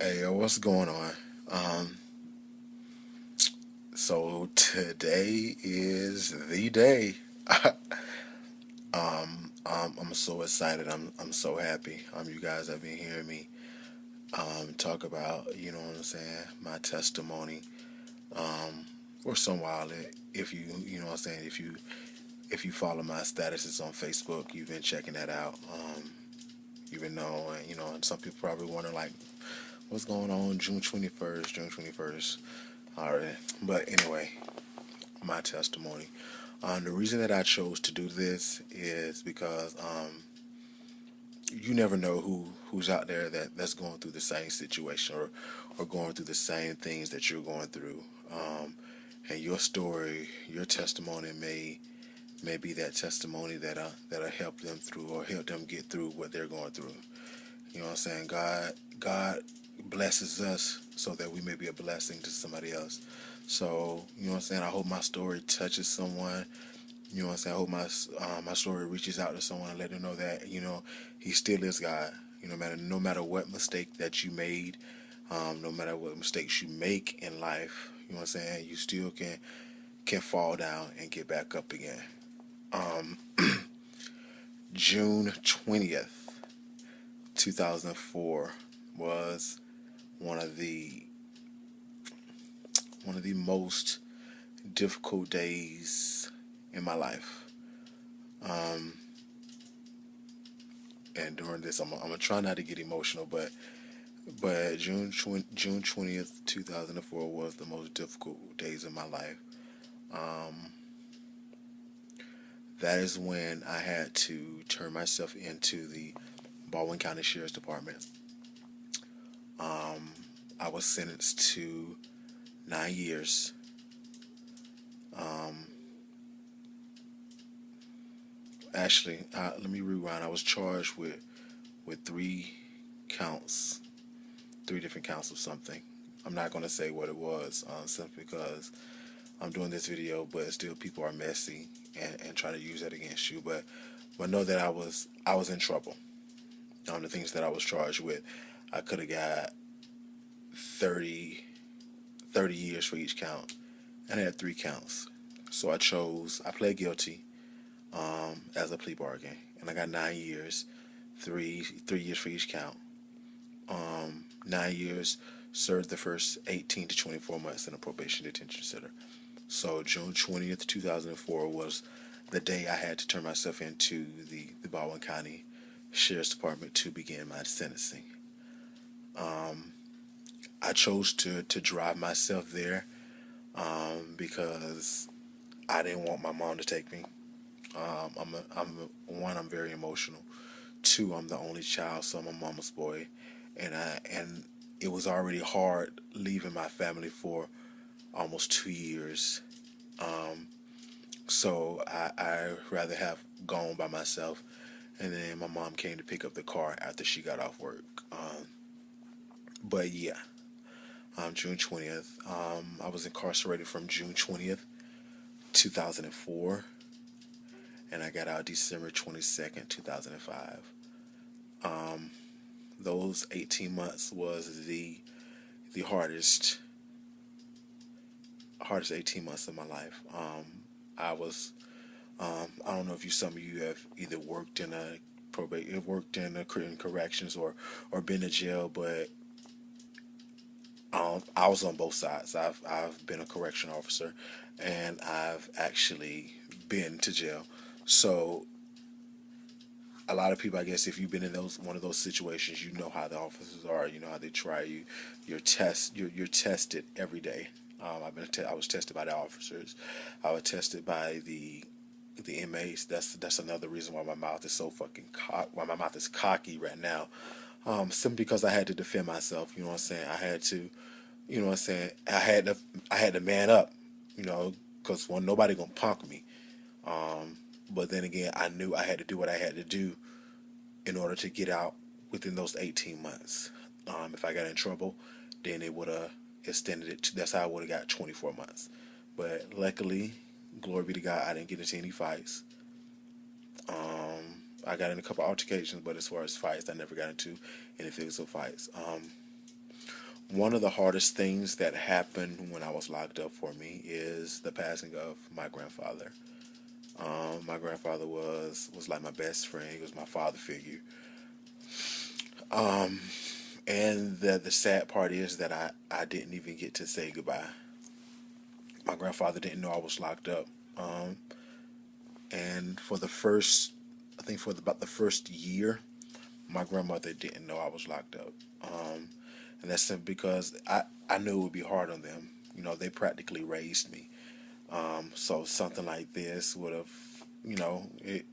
Hey, yo, what's going on? Um, so today is the day. I'm so excited. I'm so happy. You guys have been hearing me talk about, you know what I'm saying, my testimony. For some while, if you know what I'm saying, if you follow my statuses on Facebook, you've been checking that out. You've been knowing, and some people probably wonder like, what's going on June 21st. All right, but anyway, my testimony. The reason that I chose to do this is because you never know who's out there that's going through the same situation or going through the same things that you're going through. And your story, your testimony may be that testimony that'll help them through or help them get through what they're going through. You know what I'm saying? God blesses us so that we may be a blessing to somebody else. So, you know what I'm saying? I hope my story touches someone. You know what I'm saying? I hope my story reaches out to someone and let them know that, He still is God. No matter what mistake that you made, no matter what mistakes you make in life, you know what I'm saying, you still can fall down and get back up again. Um, June 20th, 2004 was one of the one of the most difficult days in my life. Um, and during this, I'm gonna try not to get emotional, but June 20th, 2004 was the most difficult days of my life. Um, that is when I had to turn myself into the Baldwin County Sheriff's Department. Um, I was sentenced to 9 years. Um, Let me rewind. I was charged with counts, three different counts of something. I'm not going to say what it was, simply because I'm doing this video, but still people are messy and try to use that against you. But know that I was in trouble. The things that I was charged with, I could have got 30 30 years for each count, and I had three counts. So I pled guilty as a plea bargain, and I got 9 years, three years for each count. 9 years, served the first 18 to 24 months in a probation detention center. So June 20th, 2004 was the day I had to turn myself into the Baldwin County Sheriff's Department to begin my sentencing. Um, I chose to drive myself there because I didn't want my mom to take me. I'm very emotional. Two, I'm the only child, so I'm a mama's boy, and it was already hard leaving my family for almost 2 years. Um, so I rather have gone by myself, and then my mom came to pick up the car after she got off work. But yeah, June 20th. I was incarcerated from June 20th, 2004, and I got out December 22nd, 2005. Um, those 18 months was the hardest 18 months of my life. I was I don't know if some of you have either worked in a probate, worked in corrections or been to jail, but I was on both sides. I've been a correction officer, and I've actually been to jail. So a lot of people, I guess, if you've been in those one of those situations, you know how the officers are. You know how they try you. You're tested every day. I was tested by the officers. I was tested by the inmates. That's another reason why my mouth is so why my mouth is cocky right now. Simply because I had to defend myself. You know what I'm saying? I had to. You know what I'm saying? I had to man up. You know, because nobody gonna punk me. Um, but then again, I knew I had to do what I had to do in order to get out within those 18 months. If I got in trouble, then it would have extended it. That's how I would have got 24 months. But luckily, glory be to God, I didn't get into any fights. I got in a couple altercations, but as far as fights, I never got into any physical fights. One of the hardest things that happened when I was locked up for me is the passing of my grandfather. My grandfather was like my best friend. He was my father figure. And the sad part is that I didn't even get to say goodbye. My grandfather didn't know I was locked up. Um, and for the first, I think for about the first year, my grandmother didn't know I was locked up. Um, and that's simply because I knew it would be hard on them. You know, they practically raised me. So something like this would have, it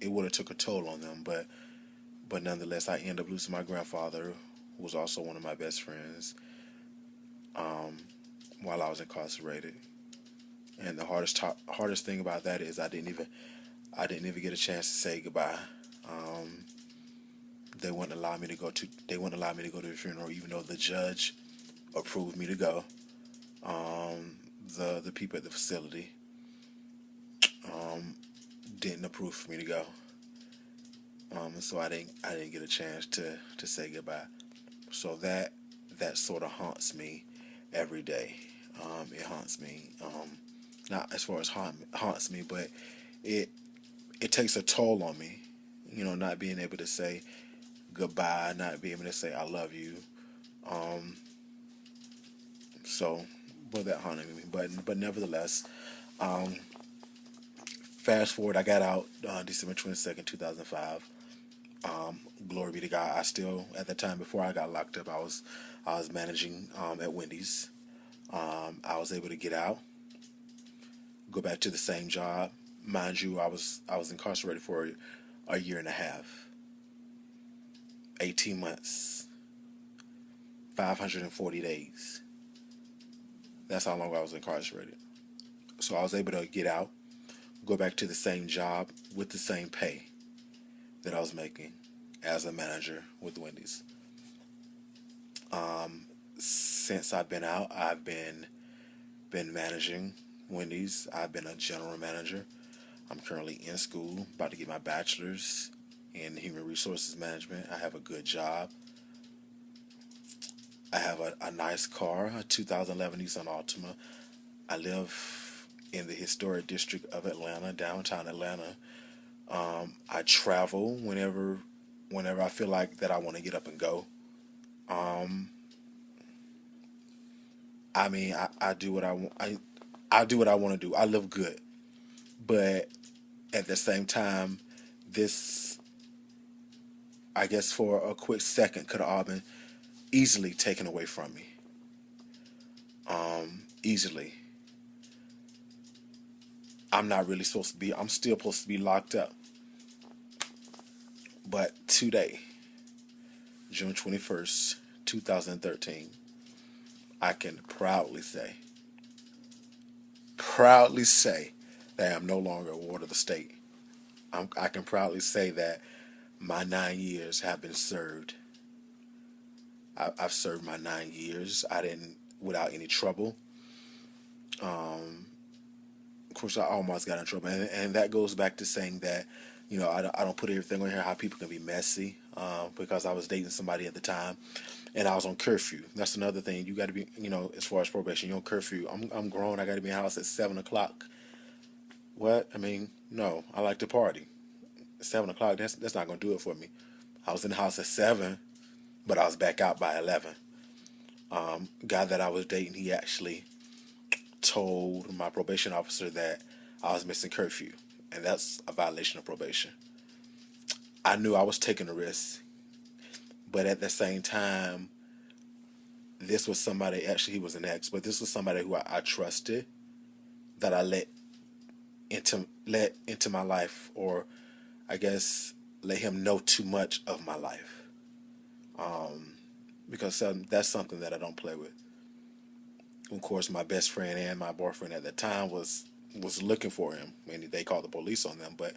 would have took a toll on them. But nonetheless, I ended up losing my grandfather, who was also one of my best friends, while I was incarcerated. And the hardest thing about that is I didn't even get a chance to say goodbye. Um, they wouldn't allow me to go to the funeral, even though the judge approved me to go. Um, the people at the facility um, didn't approve for me to go. And so I didn't get a chance to say goodbye. So that sort of haunts me every day. It haunts me. Not as far as haunts me, but it it takes a toll on me. Not being able to say goodbye, not being able to say I love you. Um, so, but that haunted me. But nevertheless, um, fast forward, I got out December 22nd, 2005. Glory be to God. I still, at the time before I got locked up, I was managing at Wendy's. I was able to get out, go back to the same job. Mind you, I was incarcerated for a year and a half, 18 months, 540 days. That's how long I was incarcerated. So I was able to get out, go back to the same job with the same pay that I was making as a manager with Wendy's. Since I've been out, I've been managing Wendy's. I've been a general manager. I'm currently in school, about to get my bachelor's in human resources management. I have a good job. I have a nice car, a 2011 Nissan Altima. I live in the historic district of Atlanta, downtown Atlanta. I travel whenever I feel like that I want to get up and go. Um, I mean, I do what I want. I do what I want to do. I live good, but at the same time, this, I guess, for a quick second, could have all been easily taken away from me. Easily. I'm not really supposed to be. I'm still supposed to be locked up. But today, June 21st, 2013, I can proudly say that I am no longer a ward of the state. I can proudly say that my 9 years have been served. I've served my 9 years. I didn't, without any trouble. Um, of course, I almost got in trouble, and that goes back to saying that, I don't put everything on here how people can be messy. Because I was dating somebody at the time, and I was on curfew. That's another thing. You got to be, as far as probation, you're on curfew. I'm grown. I got to be in the house at 7 o'clock. What? I mean, no. I like to party. 7 o'clock. That's not gonna do it for me. I was in the house at 7, but I was back out by 11. Guy that I was dating, he actually told my probation officer that I was missing curfew, and that's a violation of probation. I knew I was taking a risk, but at the same time, this was somebody. Actually, he was an ex, but this was somebody who I trusted, that I let into my life, or I guess let him know too much of my life. Um, because that's something that I don't play with. Of course, my best friend and my boyfriend at the time was looking for him, and they called the police on them. But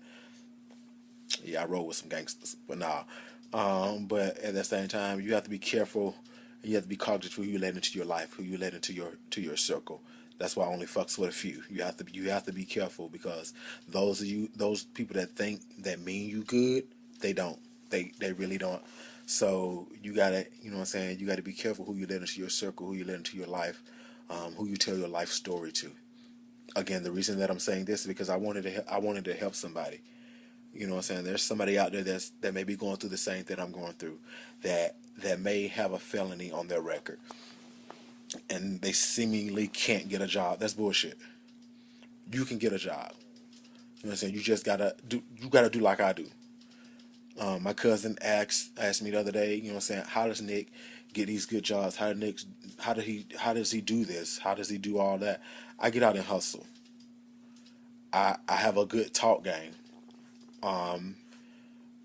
yeah, I rode with some gangsters, but nah. But at the same time, you have to be careful. And you have to be cognizant of who you let into your life, who you let into your circle. That's why I only fucks with a few. You have to be careful, because those people that think that mean you good, they don't. They really don't. So you gotta, you know what I'm saying, you gotta be careful who you let into your circle, who you let into your life, who you tell your life story to. Again, the reason that I'm saying this is because I wanted to help somebody. You know what I'm saying? There's somebody out there that may be going through the same thing I'm going through, that may have a felony on their record, and they seemingly can't get a job. That's bullshit. You can get a job. You know what I'm saying? You gotta do like I do. My cousin asked me the other day, you know what I'm saying, how does Nick get these good jobs? How does he do this? How does he do all that? I get out and hustle. I have a good talk game.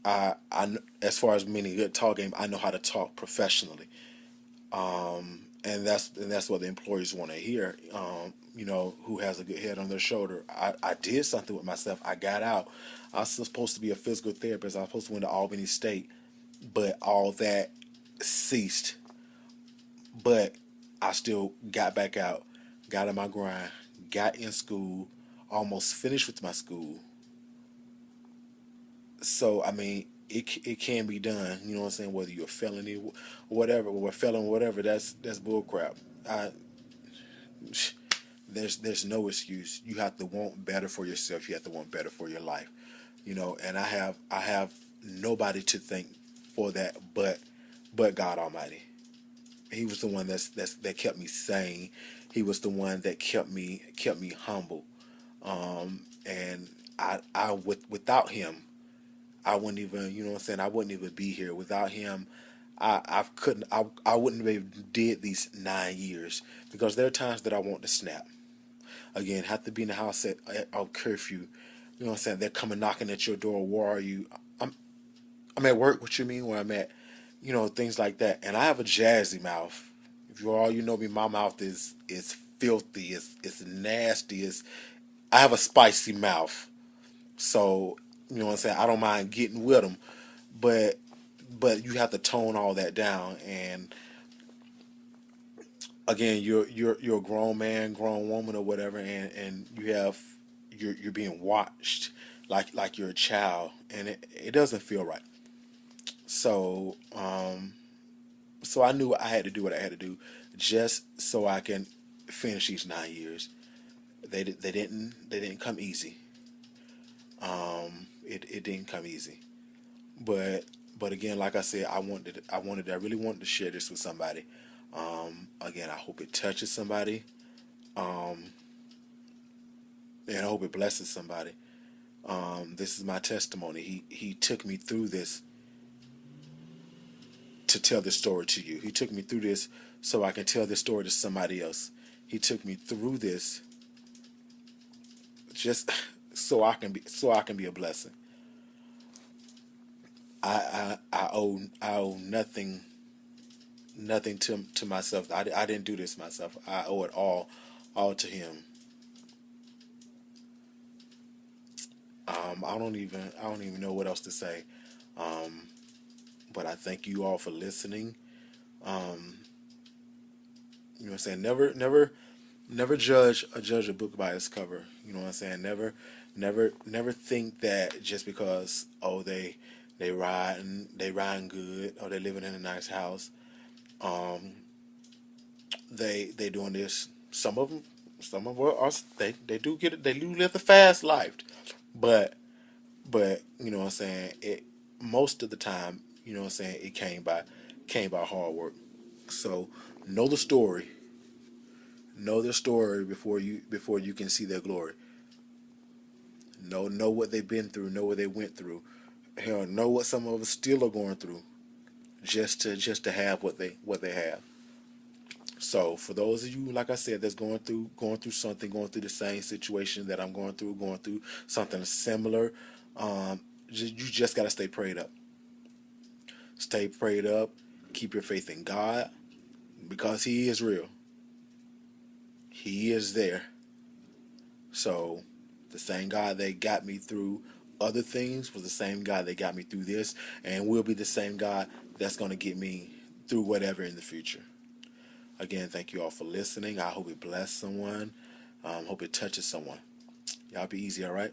As far as meaning good talk game, I know how to talk professionally. And that's what the employees want to hear. Who has a good head on their shoulder. I did something with myself. I got out. I was supposed to be a physical therapist. I was supposed to went to Albany State, but all that ceased. But I still got back out, got in my grind, got in school, almost finished with my school. So I mean, it can be done. You know what I'm saying? Whether you're a felony, whatever, or a felon, whatever. That's bull crap. I there's no excuse. You have to want better for yourself. You have to want better for your life. And I have nobody to thank for that, but God Almighty. He was the one that kept me sane. He was the one that kept me humble. And without him, I wouldn't even, you know what I'm saying, I wouldn't even be here. Without him, I wouldn't have did these 9 years, because there are times that I want to snap. Again, have to be in the house at curfew. You know what I'm saying? They're coming knocking at your door. Where are you? I'm I'm at work. What you mean? Where I'm at? Things like that. And I have a jazzy mouth. If you all you know me, my mouth is filthy. It's nasty. I have a spicy mouth. So you know what I'm saying. I don't mind getting with them, but you have to tone all that down. And again, you're a grown man, grown woman, or whatever, and you're being watched like you're a child, and it doesn't feel right. So I knew I had to do what I had to do, just so I can finish these 9 years. They didn't come easy. It didn't come easy. But again, like I said, I really wanted to share this with somebody. Again, I hope it touches somebody, and I hope it blesses somebody. This is my testimony. He took me through this to tell this story to you. He took me through this so I can tell this story to somebody else. He took me through this just so I can be a blessing. I owe nothing to myself. I didn't do this myself. I owe it all to him. I don't even know what else to say. But I thank you all for listening. You know what I'm saying? Never judge a book by its cover. You know what I'm saying? Never think that just because they riding good, or they living in a nice house, um they doing this. Some of us they do get it. They do live the fast life, but you know what I'm saying, it most of the time, you know what I'm saying, it came by hard work. So know the story. Know their story before you can see their glory. Know what they've been through. Know what they went through. Hell, know what some of us still are going through, just to have what they have. So for those of you, like I said, that's going through something, going through the same situation that I'm going through something similar, you just gotta stay prayed up. Stay prayed up. Keep your faith in God, because He is real. He is there. So the same God that got me through other things was the same God that got me through this, and will be the same God that's going to get me through whatever in the future. Again, thank you all for listening. I hope it blessed someone. Hope it touches someone. Y'all be easy, all right?